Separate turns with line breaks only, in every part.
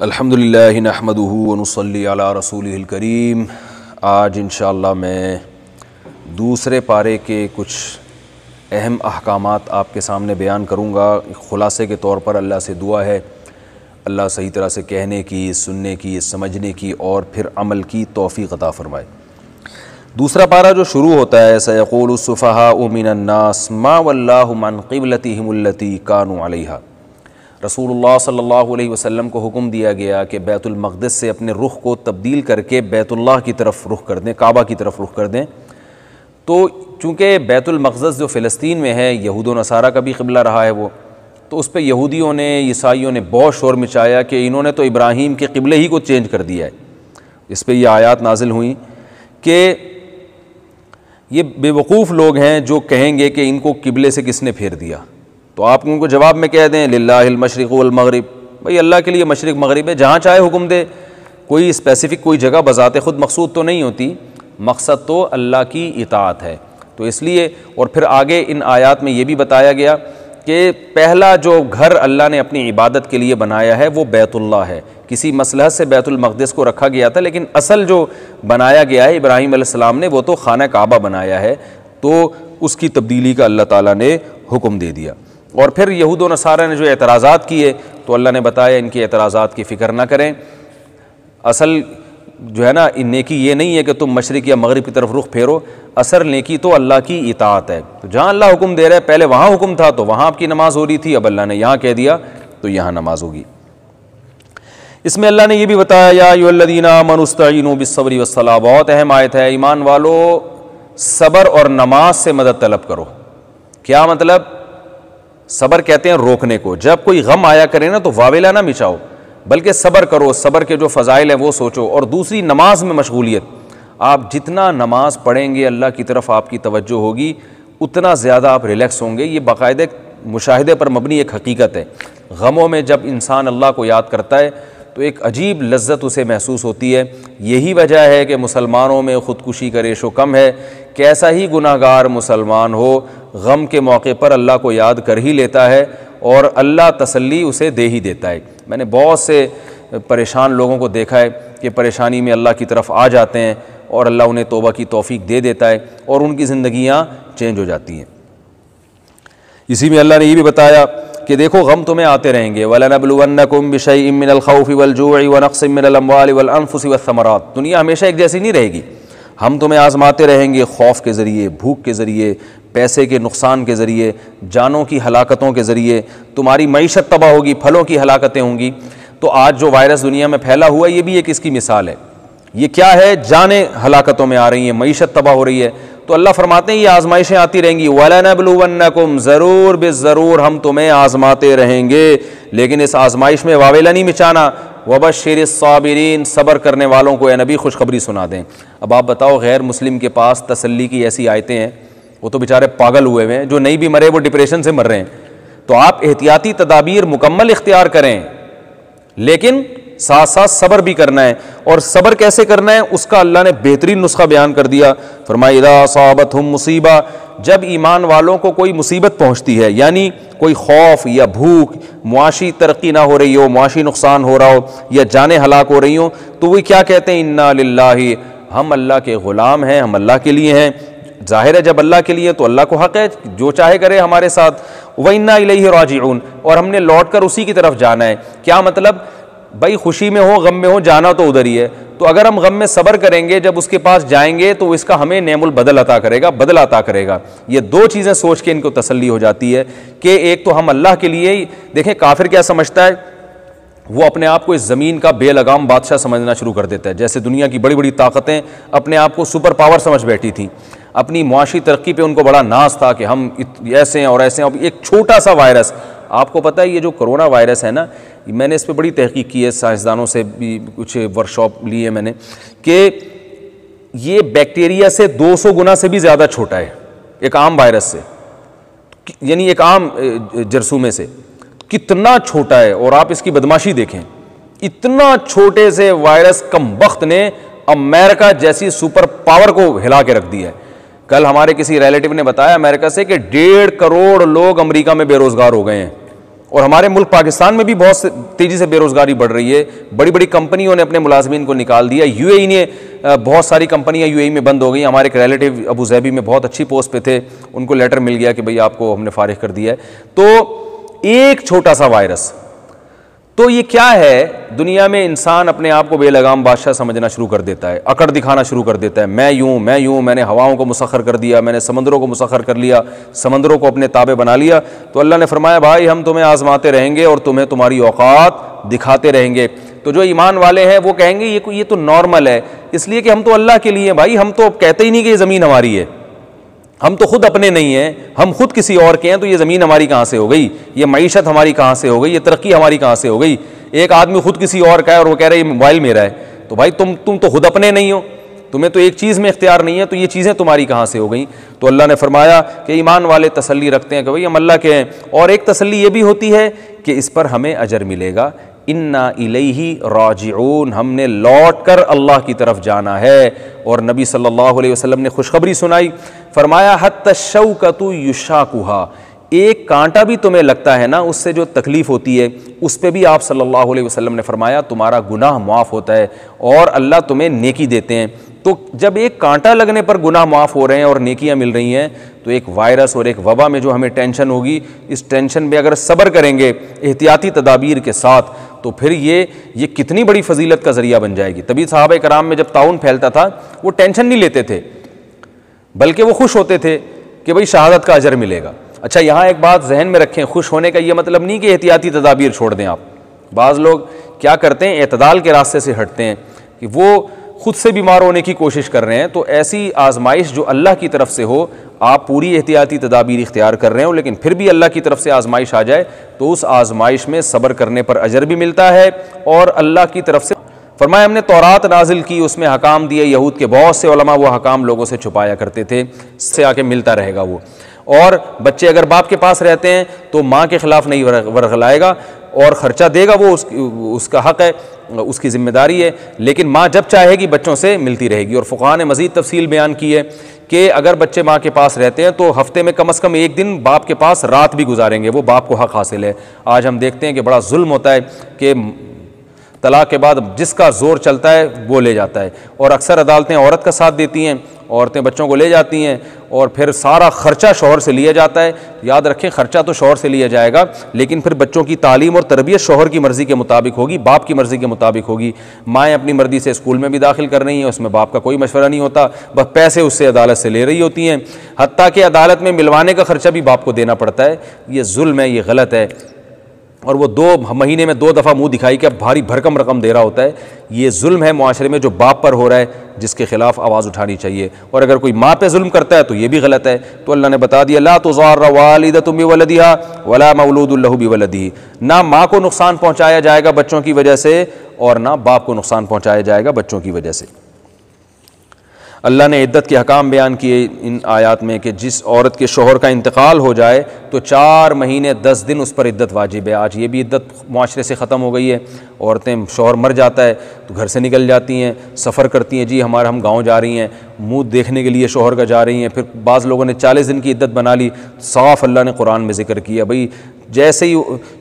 الحمدللہ نحمدہ ونصلی علی رسولہ الکریم۔ آج انشاءاللہ میں دوسرے پارے کے کچھ اہم احکامات آپ کے سامنے بیان کروں گا۔ خلاصے کے طور پر اللہ سے دعا ہے اللہ صحیح طرح سے کہنے کی، سننے کی، سمجھنے کی اور پھر عمل کی توفیق عطا فرمائے۔ دوسرا پارہ جو شروع ہوتا ہے سیقول السفہاء من الناس ما ولاھم عن قبلتہم التی کانوا علیہا، رسول اللہ صلی اللہ علیہ وسلم کو حکم دیا گیا کہ بیت المقدس سے اپنے رخ کو تبدیل کر کے بیت اللہ کی طرف رخ کر دیں، کعبہ کی طرف رخ کر دیں۔ تو چونکہ بیت المقدس جو فلسطین میں ہے یہود و نصارہ کا بھی قبلہ رہا ہے وہ، تو اس پہ یہودیوں نے، عیسائیوں نے بہت شور مچایا کہ انہوں نے تو ابراہیم کے قبلے ہی کو چینج کر دیا ہے۔ اس پہ یہ آیات نازل ہوئیں کہ یہ بے وقوف لوگ ہیں جو کہیں گے کہ ان کو قبلے سے کس نے پھیر دیا۔ تو آپ ان کو جواب میں کہہ دیں للہ المشرق والمغرب، بھئی اللہ کے لیے مشرق مغرب ہے، جہاں چاہے حکم دے، کوئی اسپیسیفک کوئی جگہ بذات خود مقصود تو نہیں ہوتی، مقصد تو اللہ کی اطاعت ہے۔ تو اس لیے اور پھر آگے ان آیات میں یہ بھی بتایا گیا کہ پہلا جو گھر اللہ نے اپنی عبادت کے لیے بنایا ہے وہ بیت اللہ ہے۔ کسی مصلحت سے بیت المقدس کو رکھا گیا تھا، لیکن اصل جو بنایا گیا ہے ابراہیم علیہ السلام نے وہ تو خانہ کعبہ بنایا ہے، تو اس کی تبدیلی کا اللہ تعالیٰ نے حکم دے دیا۔ اور پھر یہود و نصارہ نے جو اعتراضات کیے تو اللہ نے بتایا ان کے اعتراضات کی فکر نہ کریں، اصل جو ہے نا نیکی یہ نہیں ہے کہ تم مشرق یا مغرب کی طرف رخ پھیرو، اصل نیکی تو اللہ کی اطاعت ہے۔ تو جہاں اللہ حکم دے رہا ہے، پہلے وہاں حکم تھا تو وہاں آپ کی نماز ہو رہی تھی، اب اللہ نے یہاں کہہ دیا تو یہاں نماز ہوگی۔ اس میں اللہ نے یہ بھی بتایا یا ایھا الذین آمنوا استعینوا بالصبر والصلاۃ، بہت اہم آیت ہے، ایمان والو صبر اور نماز سے مدد طلب کرو۔ کیا مطلب؟ صبر کہتے ہیں روکنے کو، جب کوئی غم آیا کرے نا تو واویلا نہ مچاؤ، بلکہ صبر کرو، صبر کے جو فضائل ہیں وہ سوچو۔ اور دوسری نماز میں مشغولیت، آپ جتنا نماز پڑھیں گے اللہ کی طرف آپ کی توجہ ہوگی اتنا زیادہ آپ ریلیکس ہوں گے۔ یہ باقاعدہ مشاہدے پر مبنی ایک حقیقت ہے۔ غموں میں جب انسان اللہ کو یاد کرتا ہے تو ایک عجیب لذت اسے محسوس ہوتی ہے۔ یہی وجہ ہے کہ مسلمانوں میں خودکشی کا ریشو کم ہے۔ کیسا ہی گناہ گار مسلمان ہو، غم کے موقع پر اللہ کو یاد کر ہی لیتا ہے اور اللہ تسلی اسے دے ہی دیتا ہے۔ میں نے بہت سے پریشان لوگوں کو دیکھا ہے کہ پریشانی میں اللہ کی طرف آ جاتے ہیں اور اللہ انہیں توبہ کی توفیق دے دیتا ہے اور ان کی زندگیاں چینج ہو جاتی ہیں۔ اسی میں اللہ نے یہ بھی بتایا کہ دیکھو غم تمہیں آتے رہیں گے، وَلَنَبْلُوَنَّكُمْ بِشَيْءٍ مِّنَ الْخَوْفِ وَالْجُوعِ وَنَقْصٍ مِّنَ الْأَمْوَالِ وَالْأَنفُسِ وَالثَّمَرَاتِ۔ دنیا ہمیشہ ایک جیسی نہیں رہے گی، ہم تمہیں آزماتے رہیں گے خوف کے ذریعے، بھوک کے ذریعے، پیسے کے نقصان کے ذریعے، جانوں کی ہلاکتوں کے ذریعے، تمہاری معیشت تباہ ہوگی، پھلوں کی ہلاکتیں ہوں گی۔ تو آج جو وائرس دنیا میں پھیلا ہوا ہے یہ بھی ایک اس کی مثال ہے۔ یہ کیا ہے؟ جانیں ہلاکتوں میں آ رہی ہیں، معیشت تباہ ہو رہی ہے۔ تو اللہ فرماتے ہیں یہ آزمائشیں آتی رہیں گی، وَلَنَبْلُوَنَّكُمْ، ضرور بے ضرور ہم تمہیں آزماتے رہیں گے، لیکن اس آزمائش میں واویلا نہیں مچانا۔ وَبَشِّرِ الصَّابِرِينَ، صبر کرنے والوں کو اے نبی خوشخبری سنا دیں۔ اب آپ بتاؤ غیر مسلم کے پاس تسلی کی ایسی آیتیں ہیں، وہ تو بیچارے پاگل ہوئے ہوئے ہیں، جو نہیں بھی مرے وہ ڈپریشن سے مر رہے ہیں۔ تو آپ احتیاطی تدابیر مکمل اختیار کریں، لیکن ساتھ ساتھ صبر بھی کرنا ہے۔ اور صبر کیسے کرنا ہے اس کا اللہ نے بہترین نسخہ بیان کر دیا، فرمایا اذا اصابتہم مصیبہ، جب ایمان والوں کو کوئی مصیبت پہنچتی ہے، یعنی کوئی خوف یا بھوک، معاشی ترقی نہ ہو رہی ہو، معاشی نقصان ہو رہا ہو یا جانیں ہلاک ہو رہی ہوں، تو وہ کیا کہتے ہیں انا للہ، ہم اللہ کے غلام ہیں، ہم اللہ کے لیے ہیں۔ ظاہر ہے جب اللہ کے لیے تو اللہ کو حق ہے جو چاہے کرے ہمارے ساتھ، وَإِنَّا إِلَيْهِ رَاجِعُونَ، اور ہم نے لوٹ کر اسی کی طرف جانا ہے۔ کیا مطلب؟ بھائی خوشی میں ہو غم میں ہو جانا تو ادھر ہی ہے، تو اگر ہم غم میں صبر کریں گے جب اس کے پاس جائیں گے تو اس کا ہمیں نعم البدل عطا کرے گا، بدل عطا کرے گا۔ یہ دو چیزیں سوچ کے ان کو تسلی ہو جاتی ہے کہ ایک تو ہم اللہ کے لیے ہی، دیکھیں کافر کیا سمجھتا ہے، وہ اپنے آپ کو اس زمین کا بے لگام بادشاہ سمجھنا شروع کر دیتا ہے۔ جیسے دنیا کی بڑی بڑی طاقتیں اپنے آپ کو سپر پاور سمجھ بیٹھی تھیں، اپنی معاشی ترقی پہ ان کو بڑا ناز تھا کہ ہم ایسے ہیں اور ایسے ہیں۔ ایک چھوٹا سا وائرس، آپ کو پتہ ہے یہ جو کرونا وائرس ہے نا، میں نے اس پہ بڑی تحقیق کی ہے، سائنسدانوں سے بھی کچھ ورکشاپ لی ہے میں نے، کہ یہ بیکٹیریا سے 200 گنا سے بھی زیادہ چھوٹا ہے ایک عام وائرس سے، یعنی ایک عام جرثومے سے کتنا چھوٹا ہے۔ اور آپ اس کی بدماشی دیکھیں، اتنا چھوٹے سے وائرس کم بخت نے امریکہ جیسی سپر پاور کو ہلا کے رکھ دیا ہے۔ کل ہمارے کسی ریلیٹیو نے بتایا امریکہ سے کہ 1.5 کروڑ لوگ امریکہ میں بے روزگار ہو گئے ہیں، اور ہمارے ملک پاکستان میں بھی بہت تیزی سے بے روزگاری بڑھ رہی ہے، بڑی بڑی کمپنیوں نے اپنے ملازمین کو نکال دیا، یو اے ای نے بہت ساری کمپنیاں یو اے ای میں بند ہو گئی. ہمارے ایک ریلیٹیو ابو ظہبی میں بہت اچھی پوسٹ پہ تھے، ان کو لیٹر مل گیا کہ بھئی آپ کو ہم نے فارغ کر دیا ہے. تو ایک چھوٹا سا وائرس، تو یہ کیا ہے، دنیا میں انسان اپنے آپ کو بے لگام بادشاہ سمجھنا شروع کر دیتا ہے، اکڑ دکھانا شروع کر دیتا ہے، میں یوں میں نے ہواؤں کو مسخر کر دیا، میں نے سمندروں کو مسخر کر لیا، سمندروں کو اپنے تابع بنا لیا. تو اللہ نے فرمایا بھائی ہم تمہیں آزماتے رہیں گے اور تمہیں تمہاری اوقات دکھاتے رہیں گے. تو جو ایمان والے ہیں وہ کہیں گے یہ تو نارمل ہے، اس لیے کہ ہم تو اللہ کے لیے ہیں بھائی، ہم تو کہتے ہی نہیں کہ یہ زمین ہماری ہے، ہم تو خود اپنے نہیں ہیں، ہم خود کسی اور کے ہیں، تو یہ زمین ہماری کہاں سے ہو گئی، یہ معیشت ہماری کہاں سے ہو گئی، یہ ترقی ہماری کہاں سے ہو گئی. ایک آدمی خود کسی اور کا ہے اور وہ کہہ رہا ہے یہ موبائل میرا ہے، تو بھائی تم تو خود اپنے نہیں ہو، تمہیں تو ایک چیز میں اختیار نہیں ہے، تو یہ چیزیں تمہاری کہاں سے ہو گئیں. تو اللہ نے فرمایا کہ ایمان والے تسلی رکھتے ہیں کہ بھئی ہم اللہ کے ہیں. اور ایک تسلی یہ بھی ہوتی ہے کہ اس پر ہمیں اجر ملے گا، انا الیہ راجعون، ہم نے لوٹ کر اللہ کی طرف جانا ہے. اور نبی صلی اللہ علیہ وسلم نے خوشخبری سنائی، فرمایا حتی الشوکۃ یشاکھا، ایک کانٹا بھی تمہیں لگتا ہے نا، اس سے جو تکلیف ہوتی ہے اس پہ بھی آپ صلی اللہ علیہ وسلم نے فرمایا تمہارا گناہ معاف ہوتا ہے اور اللہ تمہیں نیکی دیتے ہیں. تو جب ایک کانٹا لگنے پر گناہ معاف ہو رہے ہیں اور نیکیاں مل رہی ہیں، تو ایک وائرس اور ایک وبا میں جو ہمیں ٹینشن ہوگی، اس ٹینشن میں اگر صبر کریں گے احتیاطی تدابیر کے ساتھ، تو پھر یہ کتنی بڑی فضیلت کا ذریعہ بن جائے گی. تبھی صحابہ کرام میں جب طاعون پھیلتا تھا وہ ٹینشن نہیں لیتے تھے، بلکہ وہ خوش ہوتے تھے کہ بھئی شہادت کا اجر ملے گا. اچھا یہاں ایک بات ذہن میں رکھیں، خوش ہونے کا یہ مطلب نہیں کہ احتیاطی تدابیر چھوڑ دیں آپ. بعض لوگ کیا کرتے ہیں، اعتدال کے راستے سے ہٹتے ہیں کہ وہ خود سے بیمار ہونے کی کوشش کر رہے ہیں. تو ایسی آزمائش جو اللہ کی طرف سے ہو، آپ پوری احتیاطی تدابیر اختیار کر رہے ہو لیکن پھر بھی اللہ کی طرف سے آزمائش آ جائے تو اس آزمائش میں صبر کرنے پر اجر بھی ملتا ہے. اور اللہ کی طرف سے فرمایا ہم نے تورات نازل کی، اس میں حکام دیے، یہود کے بہت سے علماء وہ حکام لوگوں سے چھپایا کرتے تھے، اس سے آ کے ملتا رہے گا وہ. اور بچے اگر باپ کے پاس رہتے ہیں تو ماں کے خلاف نہیں ورغلائے گا اور خرچہ دے گا، وہ اس کا حق ہے، اس کی ذمہ داری ہے، لیکن ماں جب چاہے گی بچوں سے ملتی رہے گی. اور فقہاء نے مزید تفصیل بیان کی ہے کہ اگر بچے ماں کے پاس رہتے ہیں تو ہفتے میں کم از کم ایک دن باپ کے پاس رات بھی گزاریں گے، وہ باپ کو حق حاصل ہے. آج ہم دیکھتے ہیں کہ بڑا ظلم ہوتا ہے کہ طلاق کے بعد جس کا زور چلتا ہے وہ لے جاتا ہے، اور اکثر عدالتیں عورت کا ساتھ دیتی ہیں، عورتیں بچوں کو لے جاتی ہیں اور پھر سارا خرچہ شوہر سے لیا جاتا ہے. یاد رکھیں خرچہ تو شوہر سے لیا جائے گا لیکن پھر بچوں کی تعلیم اور تربیت شوہر کی مرضی کے مطابق ہوگی، باپ کی مرضی کے مطابق ہوگی. مائیں اپنی مرضی سے اسکول میں بھی داخل کر رہی ہیں، اس میں باپ کا کوئی مشورہ نہیں ہوتا، بس پیسے اس سے عدالت سے لے رہی ہوتی ہیں، حتیٰ کہ عدالت میں ملوانے کا خرچہ بھی باپ کو دینا پڑتا ہے. یہ ظلم ہے، یہ غلط ہے. اور وہ 2 مہینے میں 2 دفعہ منہ دکھائی کہ بھاری بھرکم رقم دے رہا ہوتا ہے. یہ ظلم ہے معاشرے میں جو باپ پر ہو رہا ہے، جس کے خلاف آواز اٹھانی چاہیے. اور اگر کوئی ماں پہ ظلم کرتا ہے تو یہ بھی غلط ہے. تو اللہ نے بتا دیا لا تضار والدۃ بولدها ولا مولود له بولده، نہ ماں کو نقصان پہنچایا جائے گا بچوں کی وجہ سے اور نہ باپ کو نقصان پہنچایا جائے گا بچوں کی وجہ سے. اللہ نے عدت کے حکام بیان کیے ان آیات میں کہ جس عورت کے شوہر کا انتقال ہو جائے تو 4 مہینے 10 دن اس پر عدت واجب ہے. آج یہ بھی عدت معاشرے سے ختم ہو گئی ہے. عورتیں شوہر مر جاتا ہے تو گھر سے نکل جاتی ہیں، سفر کرتی ہیں، جی ہم گاؤں جا رہی ہیں، منہ دیکھنے کے لیے شوہر کا جا رہی ہیں. پھر بعض لوگوں نے 40 دن کی عدت بنا لی. صاف اللہ نے قرآن میں ذکر کیا بھئی جیسے ہی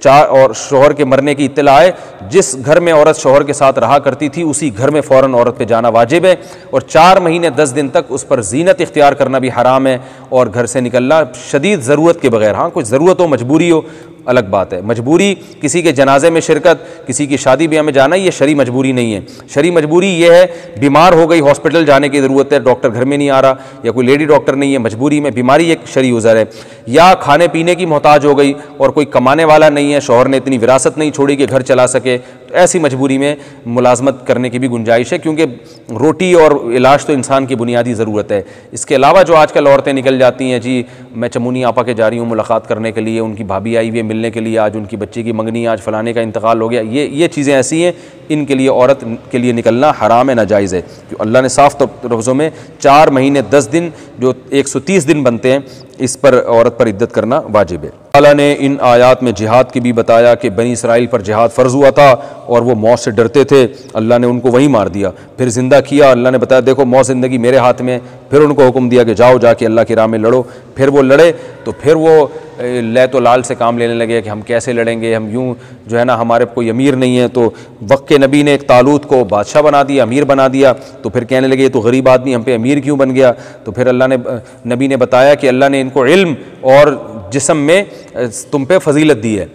اور شوہر کے مرنے کی اطلاع آئے، جس گھر میں عورت شوہر کے ساتھ رہا کرتی تھی اسی گھر میں فوراً عورت پہ جانا واجب ہے. اور 4 مہینے 10 دن تک اس پر زینت اختیار کرنا بھی حرام ہے اور گھر سے نکلنا شدید ضرورت کے بغیر. ہاں کوئی ضرورت ہو، مجبوری ہو، الگ بات ہے. مجبوری کسی کے جنازے میں شرکت، کسی کی شادی بیاہ میں جانا، یہ شرعی مجبوری نہیں ہے. شرعی مجبوری یہ ہے بیمار ہو گئی، ہاسپٹل جانے کی ضرورت ہے، ڈاکٹر گھر میں نہیں آ رہا یا کوئی لیڈی ڈاکٹر نہیں ہے، مجبوری میں بیماری ایک شرعی عذر ہے. یا کھانے پینے کی محتاج ہو گئی اور کوئی کمانے والا نہیں ہے، شوہر نے اتنی وراثت نہیں چھوڑی کہ گھر چلا سکے، تو ایسی مجبوری میں ملازمت کرنے کی بھی گنجائش ہے، کیونکہ روٹی اور علاج تو انسان کی بنیادی ضرورت ہے. اس کے علاوہ جو آج کل عورتیں نکل جاتی ہیں، جی میں چمونی آپا کے جا رہی ہوں ملاقات کرنے کے لیے، ان کی بھابھی آئی ہوئی ہے ملنے کے لیے، آج ان کی بچی کی منگنی، آج فلانے کا انتقال ہو گیا، یہ چیزیں ایسی ہیں ان کے لیے عورت کے لیے نکلنا حرام ہے، ناجائز ہے. جو اللہ نے صاف لفظوں میں 4 مہینے 10 دن جو 130 دن بنتے ہیں اس پر عورت پر عدت کرنا واجب ہے. اللہ نے ان آیات میں جہاد کی بھی بتایا کہ بنی اسرائیل پر جہاد فرض ہوا تھا اور وہ موت سے ڈرتے تھے، اللہ نے ان کو وہیں مار دیا، پھر زندہ کیا. اللہ نے بتایا دیکھو موت زندگی میرے ہاتھ میں، پھر ان کو حکم دیا کہ جاؤ جا کے اللہ کی راہ میں لڑو. پھر وہ لڑے تو پھر وہ لیت و لال سے کام لینے لگے کہ ہم کیسے لڑیں گے, ہم یوں جو ہے نا, ہمارے کوئی امیر نہیں ہے. تو وقت کے نبی نے ایک طالوت کو بادشاہ بنا دیا, امیر بنا دیا. تو پھر کہنے لگے یہ تو غریب آدمی ہم پہ امیر کیوں بن گیا؟ تو پھر نبی نے بتایا کہ اللہ نے ان کو علم اور جسم میں تم پہ فضیلت دی ہے.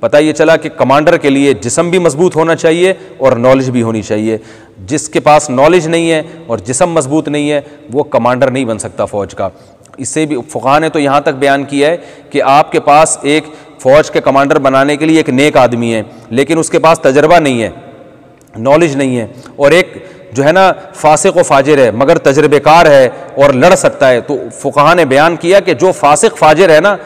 پتہ یہ چلا کہ کمانڈر کے لیے جسم بھی مضبوط ہونا چاہیے اور نالج بھی ہونی چاہیے. جس کے پاس نالج نہیں ہے اور جسم مضبوط نہیں ہے وہ کمانڈر نہیں بن سکتا فوج کا. اس سے بھی فقہاء نے تو یہاں تک بیان کیا ہے کہ آپ کے پاس ایک فوج کے کمانڈر بنانے کے لیے ایک نیک آدمی ہے, لیکن اس کے پاس تجربہ نہیں ہے, نالج نہیں ہے, اور ایک جو ہے نا فاسق و فاجر ہے مگر تجربے کار ہے اور لڑ سکتا ہے. تو فقہاء نے بیان کیا کہ جو فاسق فاجر ہے نا,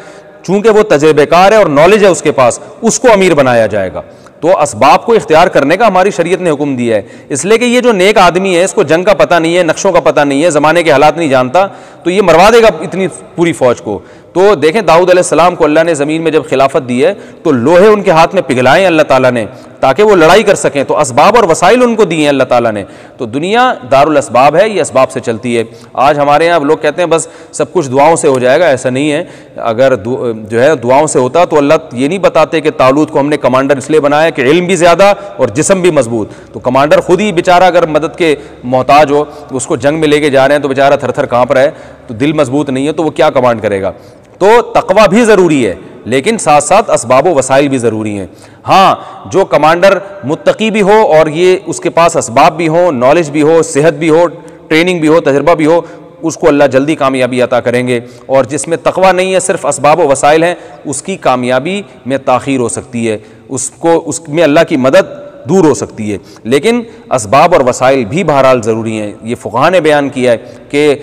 چونکہ وہ تجربے کار ہے اور نالج ہے اس کے پاس, اس کو امیر بنایا جائے گا. تو اسباب کو اختیار کرنے کا ہماری شریعت نے حکم دیا ہے, اس لیے کہ یہ جو نیک آدمی ہے اس کو جنگ کا پتہ نہیں ہے, نقشوں کا پتہ نہیں ہے, زمانے کے حالات نہیں جانتا, تو یہ مروا دے گا اتنی پوری فوج کو. تو دیکھیں داؤد علیہ السلام کو اللہ نے زمین میں جب خلافت دی ہے تو لوہے ان کے ہاتھ میں پگھلائے اللہ تعالیٰ نے تاکہ وہ لڑائی کر سکیں. تو اسباب اور وسائل ان کو دیے ہیں اللہ تعالیٰ نے. تو دنیا دار الاسباب ہے, یہ اسباب سے چلتی ہے. آج ہمارے یہاں لوگ کہتے ہیں بس سب کچھ دعاؤں سے ہو جائے گا, ایسا نہیں ہے. اگر جو ہے دعاؤں سے ہوتا تو اللہ یہ نہیں بتاتے کہ طالوت کو ہم نے کمانڈر اس لیے بنایا کہ علم بھی زیادہ اور جسم بھی مضبوط. تو کمانڈر خود ہی بیچارہ اگر مدد کے محتاج ہو, اس کو جنگ میں لے کے جا رہے ہیں تو بیچارہ تھر تھر کانپ رہا ہے, تو دل مضبوط نہیں ہے تو وہ کیا کمانڈ کرے گا. تو تقویٰ بھی ضروری ہے لیکن ساتھ ساتھ اسباب و وسائل بھی ضروری ہیں. ہاں جو کمانڈر متقی بھی ہو اور یہ اس کے پاس اسباب بھی ہوں, نالج بھی ہو, صحت بھی ہو, ٹریننگ بھی ہو, تجربہ بھی ہو, اس کو اللہ جلدی کامیابی عطا کریں گے. اور جس میں تقویٰ نہیں ہے, صرف اسباب و وسائل ہیں, اس کی کامیابی میں تاخیر ہو سکتی ہے, اس میں اللہ کی مدد دور ہو سکتی ہے. لیکن اسباب اور وسائل بھی بہرحال ضروری ہیں. یہ فقہاء نے بیان کیا ہے کہ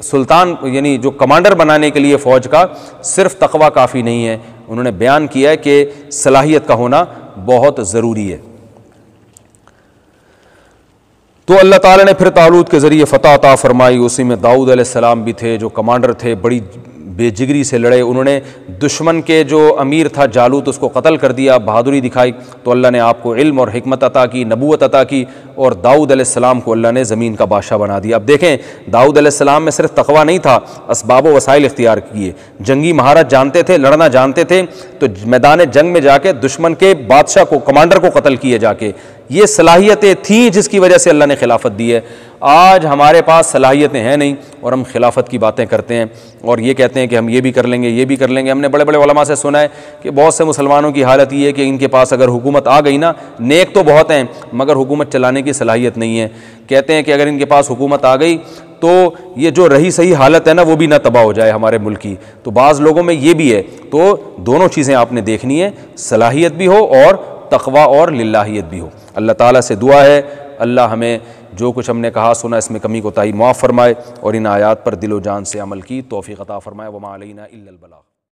سلطان یعنی جو کمانڈر بنانے کے لیے فوج کا صرف تقویٰ کافی نہیں ہے, انہوں نے بیان کیا ہے کہ صلاحیت کا ہونا بہت ضروری ہے. تو اللہ تعالیٰ نے پھر طالوت کے ذریعے فتح عطا فرمائی. اسی میں داؤد علیہ السلام بھی تھے جو کمانڈر تھے, بڑی بے جگری سے لڑے. انہوں نے دشمن کے جو امیر تھا جالوت اس کو قتل کر دیا, بہادری دکھائی. تو اللہ نے آپ کو علم اور حکمت عطا کی, نبوت عطا کی, اور داؤد علیہ السلام کو اللہ نے زمین کا بادشاہ بنا دیا. اب دیکھیں داؤد علیہ السلام میں صرف تقویٰ نہیں تھا, اسباب و وسائل اختیار کیے, جنگی مہارت جانتے تھے, لڑنا جانتے تھے. تو میدان جنگ میں جا کے دشمن کے بادشاہ کو, کمانڈر کو قتل کیے جا کے. یہ صلاحیتیں تھیں جس کی وجہ سے اللہ نے خلافت دی ہے. آج ہمارے پاس صلاحیتیں ہیں نہیں اور ہم خلافت کی باتیں کرتے ہیں اور یہ کہتے ہیں کہ ہم یہ بھی کر لیں گے, یہ بھی کر لیں گے. ہم نے بڑے بڑے علماء سے سنا ہے کہ بہت سے مسلمانوں کی حالت یہ ہے کہ ان کے پاس اگر حکومت آ گئی نا, نیک تو بہت ہیں مگر حکومت چلانے کی صلاحیت نہیں ہے. کہتے ہیں کہ اگر ان کے پاس حکومت آ گئی تو یہ جو رہی صحیح حالت ہے نا وہ بھی نہ تباہ ہو جائے ہمارے ملک کی. تو بعض لوگوں میں یہ بھی ہے. تو دونوں چیزیں آپ نے دیکھنی ہے, صلاحیت بھی ہو اور تقویٰ اور للہیت بھی ہو. اللہ تعالیٰ سے دعا ہے اللہ ہمیں جو کچھ ہم نے کہا سنا اس میں کمی کوتاہی معاف فرمائے اور ان آیات پر دل و جان سے عمل کی توفیق عطا فرمائے. وما علینا الا البلاغ.